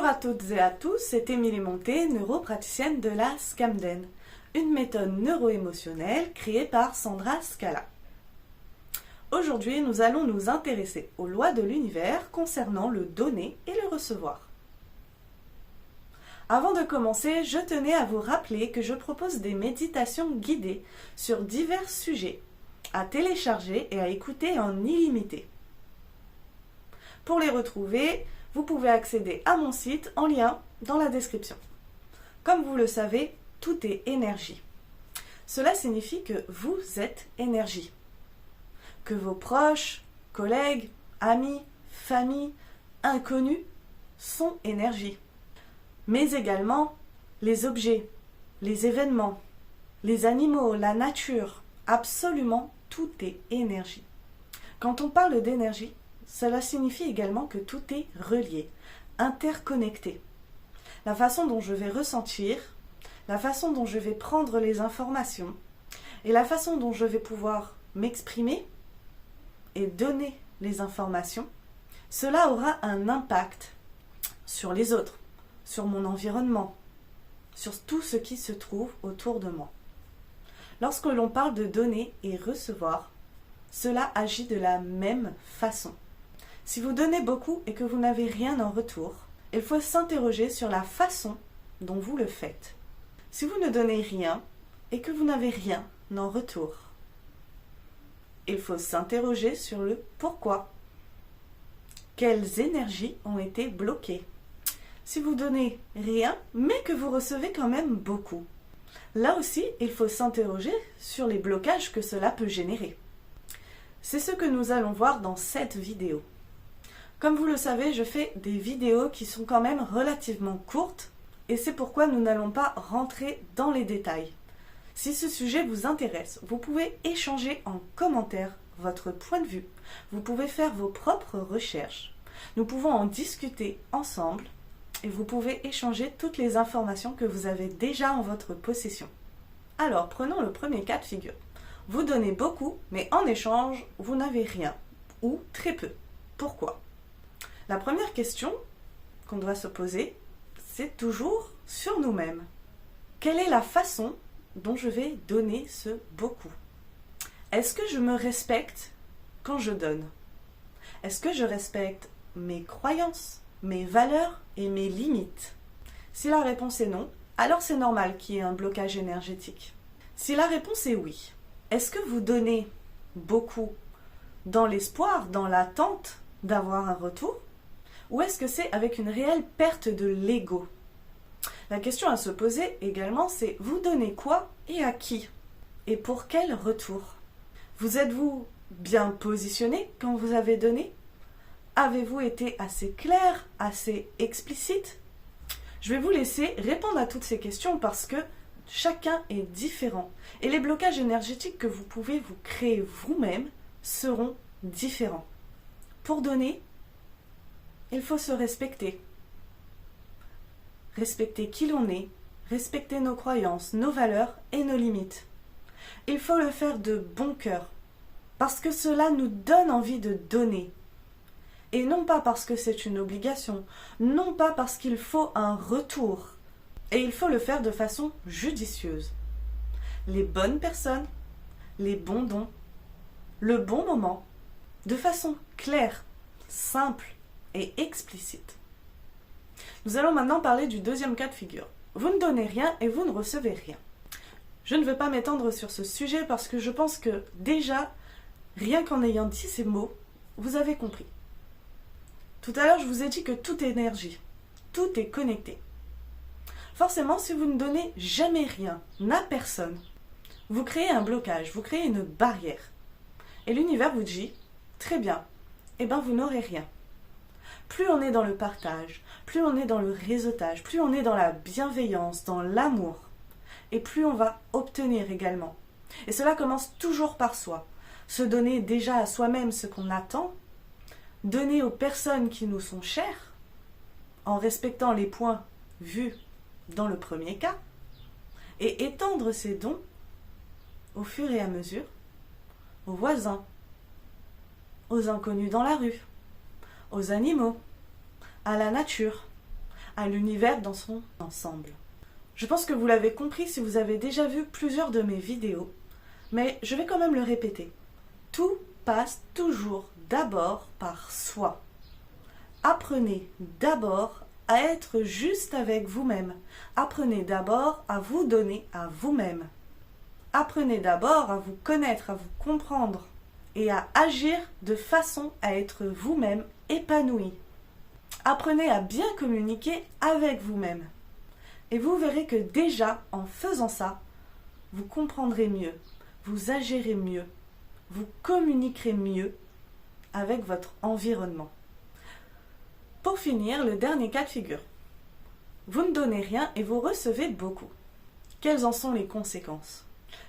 Bonjour à toutes et à tous, c'est Émilie Monté, neuropraticienne de la Scamden, une méthode neuro-émotionnelle créée par Sandra Scala. Aujourd'hui, nous allons nous intéresser aux lois de l'univers concernant le donner et le recevoir. Avant de commencer, je tenais à vous rappeler que je propose des méditations guidées sur divers sujets, à télécharger et à écouter en illimité. Pour les retrouver, vous pouvez accéder à mon site en lien dans la description. Comme vous le savez, tout est énergie. Cela signifie que vous êtes énergie. Que vos proches, collègues, amis, famille, inconnus sont énergie. Mais également les objets, les événements, les animaux, la nature, absolument tout est énergie. Quand on parle d'énergie, cela signifie également que tout est relié, interconnecté. La façon dont je vais ressentir, la façon dont je vais prendre les informations et la façon dont je vais pouvoir m'exprimer et donner les informations, cela aura un impact sur les autres, sur mon environnement, sur tout ce qui se trouve autour de moi. Lorsque l'on parle de donner et recevoir, cela agit de la même façon. Si vous donnez beaucoup et que vous n'avez rien en retour, il faut s'interroger sur la façon dont vous le faites. Si vous ne donnez rien et que vous n'avez rien en retour, il faut s'interroger sur le pourquoi. Quelles énergies ont été bloquées? Si vous donnez rien, mais que vous recevez quand même beaucoup, là aussi, il faut s'interroger sur les blocages que cela peut générer. C'est ce que nous allons voir dans cette vidéo. Comme vous le savez, je fais des vidéos qui sont quand même relativement courtes et c'est pourquoi nous n'allons pas rentrer dans les détails. Si ce sujet vous intéresse, vous pouvez échanger en commentaire votre point de vue. Vous pouvez faire vos propres recherches. Nous pouvons en discuter ensemble et vous pouvez échanger toutes les informations que vous avez déjà en votre possession. Alors, prenons le premier cas de figure. Vous donnez beaucoup, mais en échange, vous n'avez rien ou très peu. Pourquoi ? La première question qu'on doit se poser, c'est toujours sur nous-mêmes. Quelle est la façon dont je vais donner ce beaucoup? Est-ce que je me respecte quand je donne? Est-ce que je respecte mes croyances, mes valeurs et mes limites? Si la réponse est non, alors c'est normal qu'il y ait un blocage énergétique. Si la réponse est oui, est-ce que vous donnez beaucoup dans l'espoir, dans l'attente d'avoir un retour? Ou est-ce que c'est avec une réelle perte de l'ego? La question à se poser également, c'est vous donnez quoi et à qui? Et pour quel retour? Vous êtes-vous bien positionné quand vous avez donné? Avez-vous été assez clair, assez explicite? Je vais vous laisser répondre à toutes ces questions parce que chacun est différent. Et les blocages énergétiques que vous pouvez vous créer vous-même seront différents. Pour donner, il faut se respecter. Respecter qui l'on est, respecter nos croyances, nos valeurs et nos limites. Il faut le faire de bon cœur, parce que cela nous donne envie de donner. Et non pas parce que c'est une obligation, non pas parce qu'il faut un retour. Et il faut le faire de façon judicieuse. Les bonnes personnes, les bons dons, le bon moment, de façon claire, simple et explicite. Nous allons maintenant parler du deuxième cas de figure. Vous ne donnez rien et vous ne recevez rien. Je ne veux pas m'étendre sur ce sujet parce que je pense que déjà, rien qu'en ayant dit ces mots, vous avez compris. Tout à l'heure, je vous ai dit que tout est énergie, tout est connecté. Forcément, si vous ne donnez jamais rien à personne, vous créez un blocage, vous créez une barrière. Et l'univers vous dit, très bien, eh bien vous n'aurez rien. Plus on est dans le partage, plus on est dans le réseautage, plus on est dans la bienveillance, dans l'amour, et plus on va obtenir également. Et cela commence toujours par soi. Se donner déjà à soi-même ce qu'on attend, donner aux personnes qui nous sont chères, en respectant les points vus dans le premier cas, et étendre ces dons au fur et à mesure aux voisins, aux inconnus dans la rue, aux animaux, à la nature, à l'univers dans son ensemble. Je pense que vous l'avez compris si vous avez déjà vu plusieurs de mes vidéos, mais je vais quand même le répéter. Tout passe toujours d'abord par soi. Apprenez d'abord à être juste avec vous-même. Apprenez d'abord à vous donner à vous-même. Apprenez d'abord à vous connaître, à vous comprendre et à agir de façon à être vous-même épanoui. Apprenez à bien communiquer avec vous-même. Et vous verrez que déjà, en faisant ça, vous comprendrez mieux, vous agirez mieux, vous communiquerez mieux avec votre environnement. Pour finir, le dernier cas de figure. Vous ne donnez rien et vous recevez beaucoup. Quelles en sont les conséquences?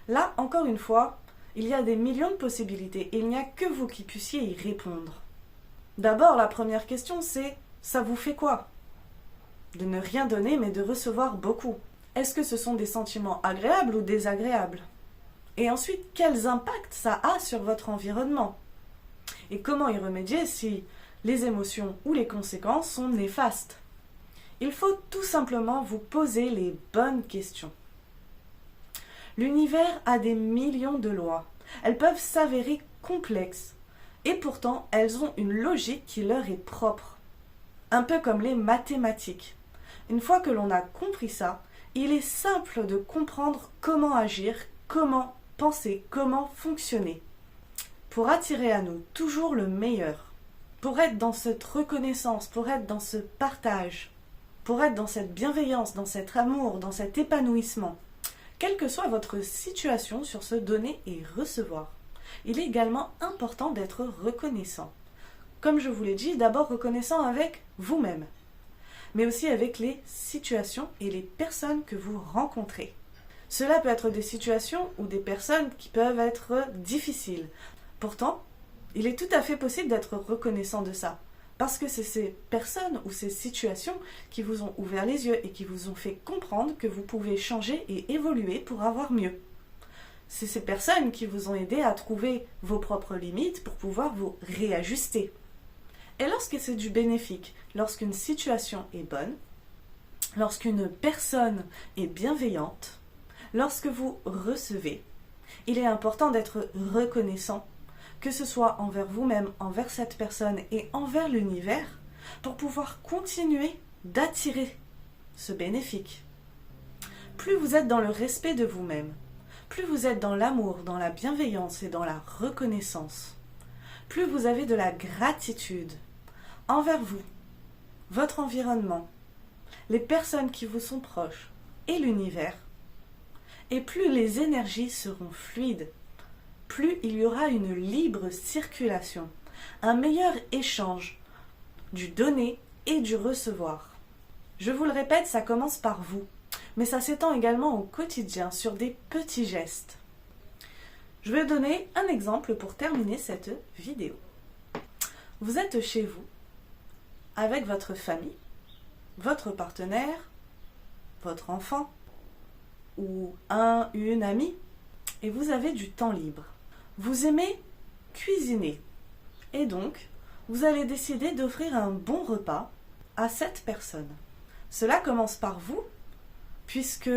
Là, encore une fois, il y a des millions de possibilités et il n'y a que vous qui puissiez y répondre. D'abord, la première question, c'est « ça vous fait quoi ?» De ne rien donner mais de recevoir beaucoup. Est-ce que ce sont des sentiments agréables ou désagréables? Et ensuite, quels impacts ça a sur votre environnement? Et comment y remédier si les émotions ou les conséquences sont néfastes? Il faut tout simplement vous poser les bonnes questions. L'univers a des millions de lois. Elles peuvent s'avérer complexes. Et pourtant, elles ont une logique qui leur est propre. Un peu comme les mathématiques. Une fois que l'on a compris ça, il est simple de comprendre comment agir, comment penser, comment fonctionner. Pour attirer à nous toujours le meilleur. Pour être dans cette reconnaissance, pour être dans ce partage. Pour être dans cette bienveillance, dans cet amour, dans cet épanouissement. Quelle que soit votre situation sur ce donner et recevoir, il est également important d'être reconnaissant. Comme je vous l'ai dit, d'abord reconnaissant avec vous-même, mais aussi avec les situations et les personnes que vous rencontrez. Cela peut être des situations ou des personnes qui peuvent être difficiles. Pourtant, il est tout à fait possible d'être reconnaissant de ça. Parce que c'est ces personnes ou ces situations qui vous ont ouvert les yeux et qui vous ont fait comprendre que vous pouvez changer et évoluer pour avoir mieux. C'est ces personnes qui vous ont aidé à trouver vos propres limites pour pouvoir vous réajuster. Et lorsque c'est du bénéfique, lorsqu'une situation est bonne, lorsqu'une personne est bienveillante, lorsque vous recevez, il est important d'être reconnaissant, que ce soit envers vous-même, envers cette personne et envers l'univers, pour pouvoir continuer d'attirer ce bénéfique. Plus vous êtes dans le respect de vous-même, plus vous êtes dans l'amour, dans la bienveillance et dans la reconnaissance, plus vous avez de la gratitude envers vous, votre environnement, les personnes qui vous sont proches et l'univers, et plus les énergies seront fluides, plus il y aura une libre circulation, un meilleur échange du donner et du recevoir. Je vous le répète, ça commence par vous, mais ça s'étend également au quotidien sur des petits gestes. Je vais donner un exemple pour terminer cette vidéo. Vous êtes chez vous, avec votre famille, votre partenaire, votre enfant ou une amie, et vous avez du temps libre. Vous aimez cuisiner et donc vous allez décider d'offrir un bon repas à cette personne. Cela commence par vous puisque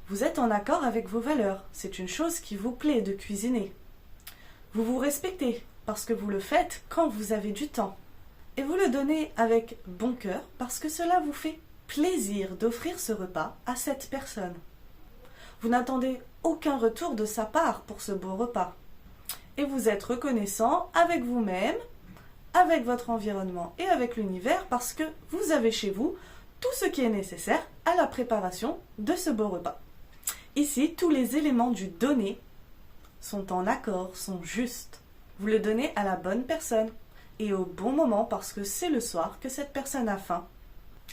vous êtes en accord avec vos valeurs. C'est une chose qui vous plaît de cuisiner. Vous vous respectez parce que vous le faites quand vous avez du temps. Et vous le donnez avec bon cœur parce que cela vous fait plaisir d'offrir ce repas à cette personne. Vous n'attendez aucun retour de sa part pour ce beau repas. Et vous êtes reconnaissant avec vous-même, avec votre environnement et avec l'univers parce que vous avez chez vous tout ce qui est nécessaire à la préparation de ce beau repas. Ici, tous les éléments du donner sont en accord, sont justes. Vous le donnez à la bonne personne et au bon moment parce que c'est le soir que cette personne a faim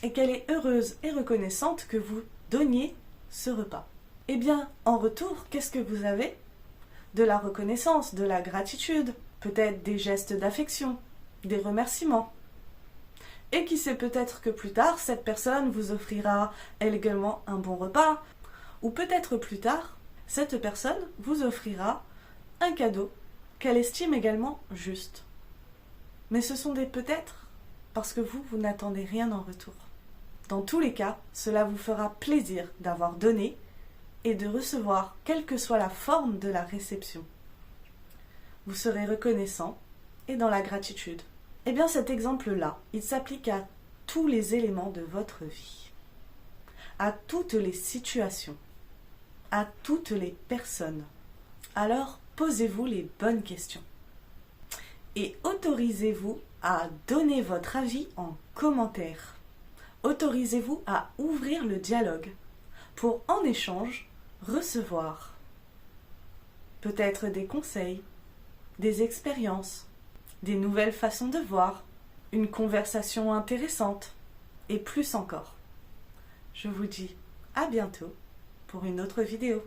et qu'elle est heureuse et reconnaissante que vous donniez ce repas. Eh bien, en retour, qu'est-ce que vous avez? De la reconnaissance, de la gratitude, peut-être des gestes d'affection, des remerciements. Et qui sait, peut-être que plus tard, cette personne vous offrira elle également un bon repas, ou peut-être plus tard, cette personne vous offrira un cadeau qu'elle estime également juste. Mais ce sont des peut-être, parce que vous n'attendez rien en retour. Dans tous les cas, cela vous fera plaisir d'avoir donné et de recevoir, quelle que soit la forme de la réception. Vous serez reconnaissant et dans la gratitude. Eh bien cet exemple-là, il s'applique à tous les éléments de votre vie, à toutes les situations, à toutes les personnes. Alors, posez-vous les bonnes questions et autorisez-vous à donner votre avis en commentaire. Autorisez-vous à ouvrir le dialogue pour, en échange, recevoir peut-être des conseils, des expériences, des nouvelles façons de voir, une conversation intéressante et plus encore. Je vous dis à bientôt pour une autre vidéo.